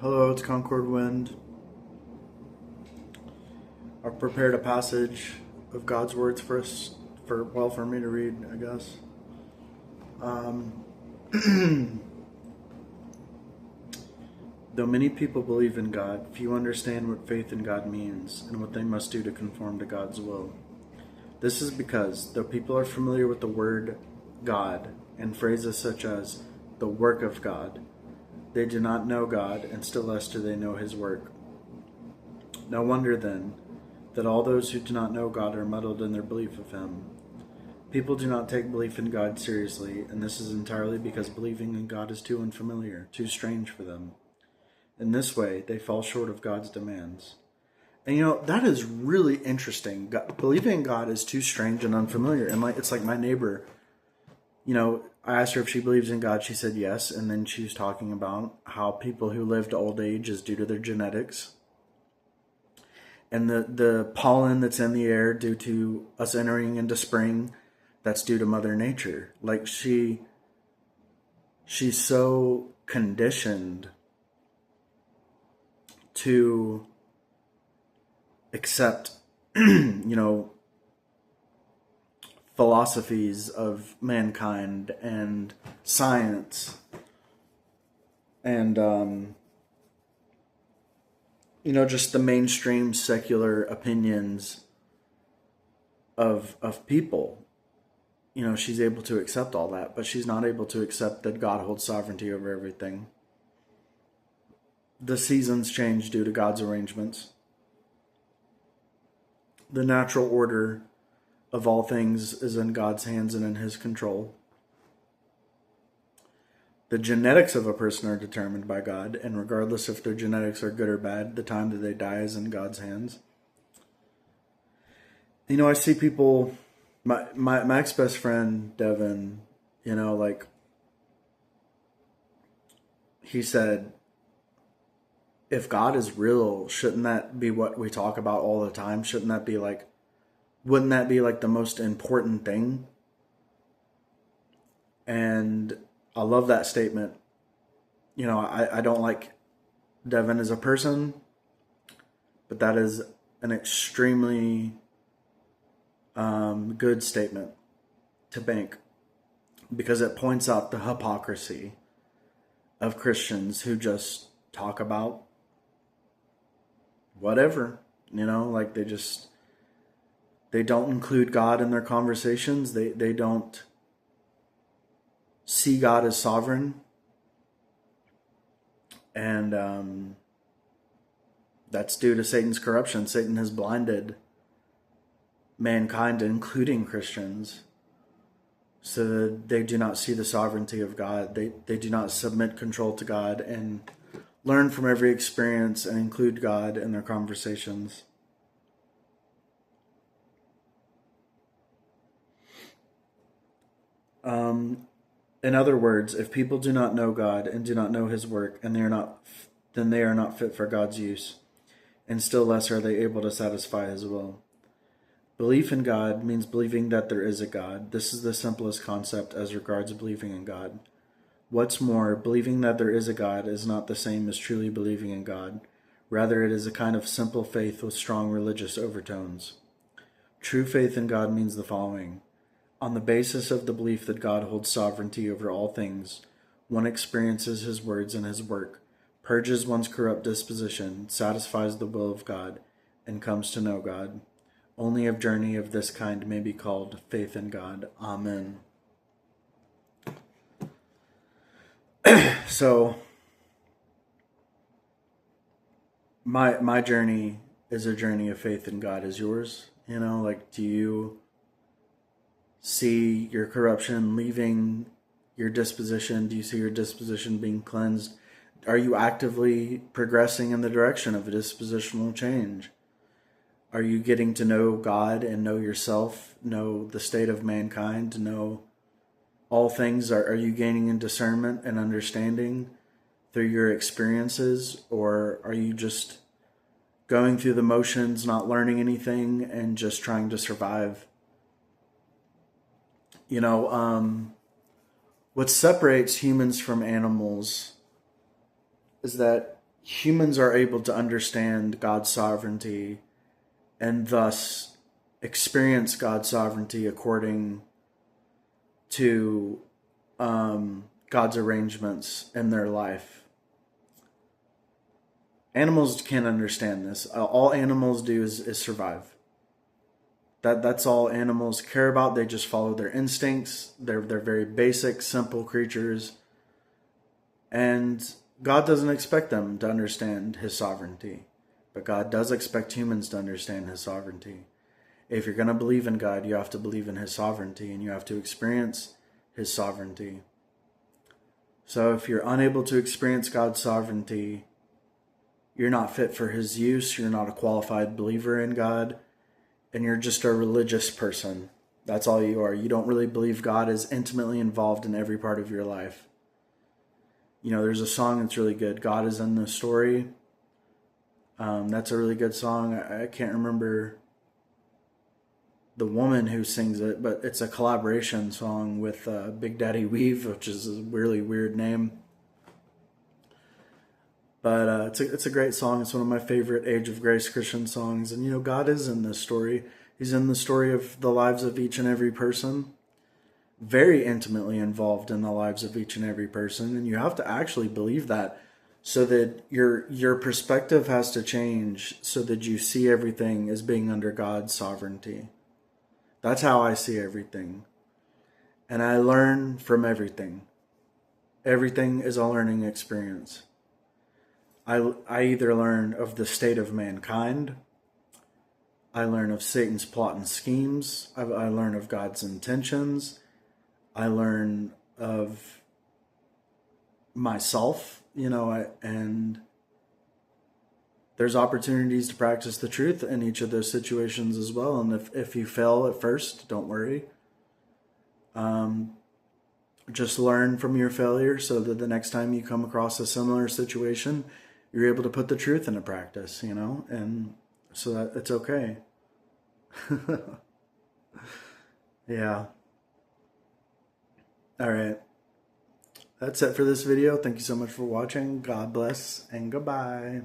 Hello, it's Concord Wind. I've prepared a passage of God's words for us, for me to read, I guess. Though many people believe in God, few understand what faith in God means and what they must do to conform to God's will. This is because, though people are familiar with the word God and phrases such as the work of God, they do not know God, and still less do they know his work. No wonder, then, that all those who do not know God are muddled in their belief of him. People do not take belief in God seriously, and this is entirely because believing in God is too unfamiliar, too strange for them. In this way, they fall short of God's demands. And that is really interesting. Believing in God is too strange and unfamiliar. And it's like my neighbor, I asked her if she believes in God. She said yes. And then she was talking about how people who live to old age is due to their genetics. And the pollen that's in the air due to us entering into spring, that's due to Mother Nature. Like she's so conditioned to accept, philosophies of mankind and science and, just the mainstream secular opinions of people. She's able to accept all that, but she's not able to accept that God holds sovereignty over everything. The seasons change due to God's arrangements. The natural order of all things is in God's hands and in his control. The genetics of a person are determined by God, and regardless if their genetics are good or bad, the time that they die is in God's hands. I see people, my ex-best friend, Devin, he said, if God is real, shouldn't that be what we talk about all the time? Wouldn't that be the most important thing? And I love that statement. I don't like Devin as a person, but that is an extremely good statement to make, because it points out the hypocrisy of Christians who just talk about whatever, they don't include God in their conversations. They don't see God as sovereign. And that's due to Satan's corruption. Satan has blinded mankind, including Christians, so that they do not see the sovereignty of God. They do not submit control to God and learn from every experience and include God in their conversations. In other words, if people do not know God and do not know his work, and then they are not fit for God's use, and still less are they able to satisfy his will. Belief in God means believing that there is a God. This is the simplest concept as regards believing in God. What's more, believing that there is a God is not the same as truly believing in God. Rather, it is a kind of simple faith with strong religious overtones. True faith in God means the following. On the basis of the belief that God holds sovereignty over all things, one experiences his words and his work, purges one's corrupt disposition, satisfies the will of God, and comes to know God. Only a journey of this kind may be called faith in God. Amen. So, my journey is a journey of faith in God. Is yours? Do you see your corruption leaving your disposition? Do you see your disposition being cleansed? Are you actively progressing in the direction of a dispositional change? Are you getting to know God and know yourself, know the state of mankind, know all things? Are you gaining in discernment and understanding through your experiences? Or are you just going through the motions, not learning anything, and just trying to survive? What separates humans from animals is that humans are able to understand God's sovereignty and thus experience God's sovereignty according to God's arrangements in their life. Animals can't understand this. All animals do is survive. That's all animals care about. They just follow their instincts. They're very basic, simple creatures. And God doesn't expect them to understand his sovereignty. But God does expect humans to understand his sovereignty. If you're going to believe in God, you have to believe in his sovereignty, and you have to experience his sovereignty. So if you're unable to experience God's sovereignty, you're not fit for his use, you're not a qualified believer in God, and you're just a religious person. That's all you are. You don't really believe God is intimately involved in every part of your life. You know, there's a song that's really good, God is in the Story. That's a really good song. I can't remember the woman who sings it, but it's a collaboration song with Big Daddy Weave, which is a really weird name. But it's a great song. It's one of my favorite Age of Grace Christian songs. And, you know, God is in this story. He's in the story of the lives of each and every person. Very intimately involved in the lives of each and every person. And you have to actually believe that so that your perspective has to change so that you see everything as being under God's sovereignty. That's how I see everything. And I learn from everything. Everything is a learning experience. I either learn of the state of mankind, I learn of Satan's plot and schemes, I learn of God's intentions, I learn of myself, you know, and there's opportunities to practice the truth in each of those situations as well. And if you fail at first, don't worry. Just learn from your failure so that the next time you come across a similar situation, you're able to put the truth into practice, you know, and so that it's okay. Yeah. All right. That's it for this video. Thank you so much for watching. God bless and goodbye.